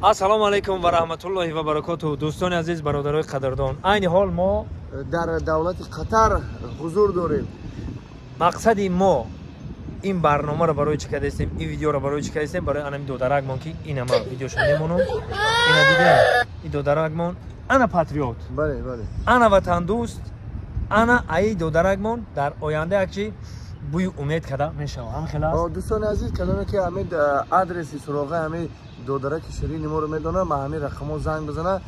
ассалому алайкум ва раҳматуллоҳи ва баракотуҳу. дӯстони азиз, бародарои қадрдон, айни ҳол мо дар давлати қатар ҳузур дорем. мақсади мо ин барномаро барои чӣ кардастем, ин видеоро барои чӣ кардастем, барои анами додарагмон ки ина ма видеошо мемонам. Ина дида ин додарагмон ана патриот, ана ватандӯст, ана аи додарагмон дар оянда якчи буи умед када мешавад. дӯстони азиз, калоне ки ҳамин адреси суроғи ҳамин додараки ширини моро медонад, ма ҳамин рақамҳо занг бизана.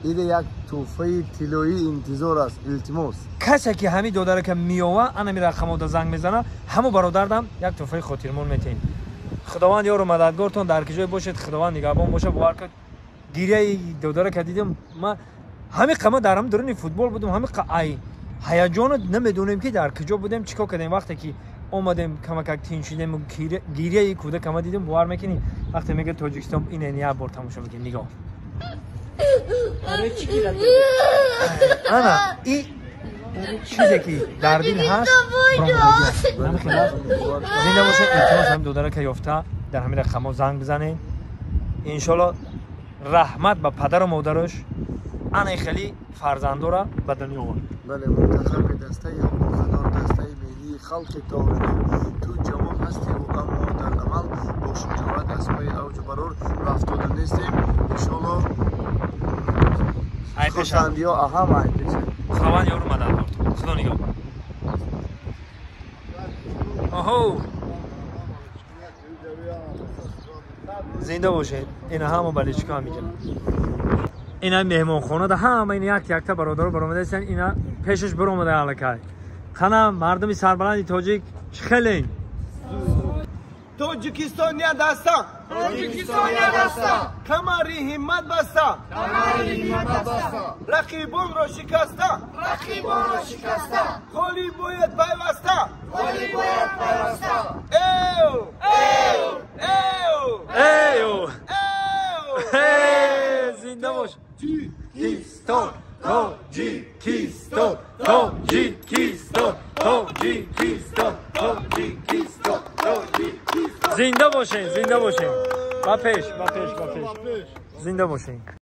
иде як тӯҳфаи тиллоии интизор аст, илтимос. касе ки ҳамин додарака миёва анами рақамҳода занг мезана, ҳамо бародардам як тӯҳфаи хотирмон метаҳем. худованд ёру мададгортон дар ки ҷой бошед, худованд нигаҳбон бошад. бовар кунед гирияи додарака дидем, ма ҳамин қама дар ҳам дуруни футбол будем, ҳамин ай ҳаяҷонро намедонем ки дар киҷо будем, чӣ кор кардем. вақте ки омадем камакак тинчидем, гирияи кӯдакама дидем, бовар мекунем вақте мега тоҷикистон инен як бор тамошо мекунем. нигоҳ ана и чизе ки дар дил ҳаст зинда бошед. илтимос ҳамин додарака ёфта дар ҳамин рақамҳо занг бизанем. иншоалло раҳмат ба падару модарош, ана хеле фарзандора ба дунё овард. бале, мунтахаби дастаи омӯзадор, дастаи миллии халқи тоҷдор, ту ҷавон ҳастеву аммо дар амал бо шуҷоат аз пои авҷу барор рафтода нестем. иншоалло хушандиҳо аҳам айпеша. худованд ёру мададгор. худо нигоҳбон. оҳо зинда бошед. ина ҳама баличка ҳамиҷа, ина меҳмонхонада ҳама ин якта бародаро баромадаистанд. ина пешаш биромада алакай. қана мардуми сарбаланди тоҷик чхелен. тоҷикистония даста, тоҷикистония даста, камари ҳиммат баста, камари ҳиммат баста, рақибонро шикаста, рақибонро шикаста, ҳоли бояд пайваста, ҳоли бояд пайваста. эу эу эу эу эу зинда бош. Тоҷикистон, тоҷикистон, тоҷикистон, тоҷикистон, тоҷикистон, тоҷикистон. зинда бошед, зинда бошед. ба пеш, ба пеш, ба пеш. зинда бошед.